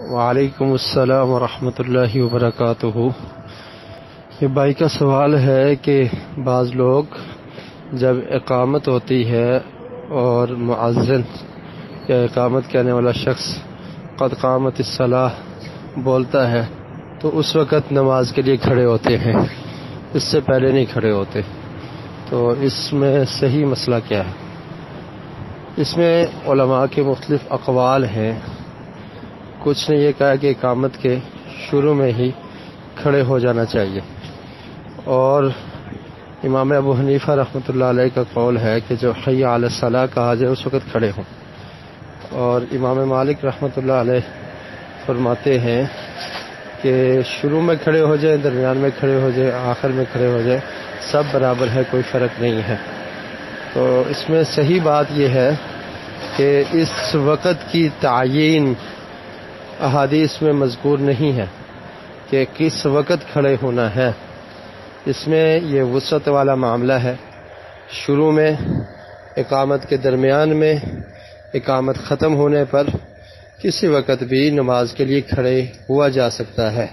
وعلیکم السلام ورحمۃ اللہ وبرکاتہ۔ یہ بھائی کا سوال ہے کہ بعض لوگ جب اقامت ہوتی ہے اور مؤذن یا اقامت کہنے والا شخص قد قامت الصلاۃ بولتا ہے تو اس وقت نماز کے لیے کھڑے ہوتے ہیں، اس سے پہلے نہیں کھڑے ہوتے، تو اس میں صحیح مسئلہ کیا ہے؟ اس میں علماء کے مختلف اقوال ہیں۔ کچھ نے یہ کہا کہ اقامت کے شروع میں ہی کھڑے ہو جانا چاہیے، اور امام ابو حنیفہ رحمۃ اللہ علیہ کا قول ہے کہ جو حی علی الصلاۃ کہا جائے اس وقت کھڑے ہوں، اور امام مالک رحمۃ اللہ علیہ فرماتے ہیں کہ شروع میں کھڑے ہو جائیں، درمیان میں کھڑے ہو جائیں، آخر میں کھڑے ہو جائیں، سب برابر ہے، کوئی فرق نہیں ہے۔ تو اس میں صحیح بات یہ ہے کہ اس وقت کی تعیین احادیث میں مذکور نہیں ہے کہ کس وقت کھڑے ہونا ہے۔ اس میں یہ وسعت والا معاملہ ہے، شروع میں، اقامت کے درمیان میں، اقامت ختم ہونے پر کسی وقت بھی نماز کے لیے کھڑے ہوا جا سکتا ہے۔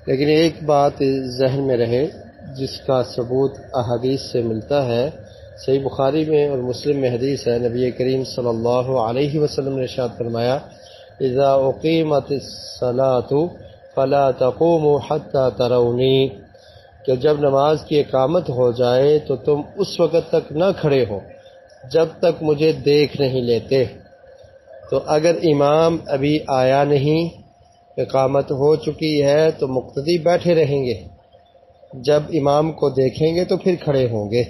لیکن ایک بات ذہن میں رہے جس کا ثبوت احادیث سے ملتا ہے، صحیح بخاری میں اور مسلم میں حدیث ہے، نبی کریم صلی اللہ علیہ وسلم نے ارشاد فرمایا اذا اقیمت الصلاۃ فلا تقوموا حتى ترونی، کہ جب نماز کی اقامت ہو جائے تو تم اس وقت تک نہ کھڑے ہو جب تک مجھے دیکھ نہیں لیتے۔ تو اگر امام ابھی آیا نہیں، اقامت ہو چکی ہے، تو مقتدی بیٹھے رہیں گے، جب امام کو دیکھیں گے تو پھر کھڑے ہوں گے۔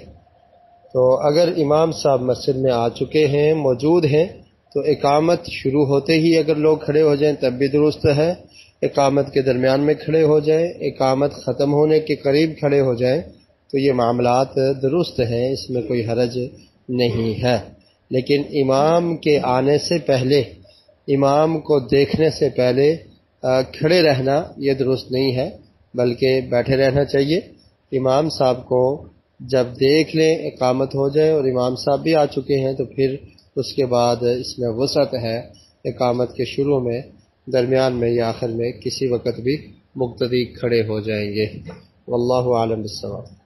تو اگر امام صاحب مسجد میں آ چکے ہیں، موجود ہیں، تو اقامت شروع ہوتے ہی اگر لوگ کھڑے ہو جائیں تب بھی درست ہے، اقامت کے درمیان میں کھڑے ہو جائیں، اقامت ختم ہونے کے قریب کھڑے ہو جائیں، تو یہ معاملات درست ہیں، اس میں کوئی حرج نہیں ہے۔ لیکن امام کے آنے سے پہلے، امام کو دیکھنے سے پہلے کھڑے رہنا یہ درست نہیں ہے، بلکہ بیٹھے رہنا چاہیے۔ امام صاحب کو جب دیکھ لیں، اقامت ہو جائے اور امام صاحب بھی آ چکے ہیں، تو پھر اس کے بعد اس میں وسعت ہے، اقامت کے شروع میں، درمیان میں یا آخر میں کسی وقت بھی مقتدی کھڑے ہو جائیں گے۔ واللہ اعلم بالصواب۔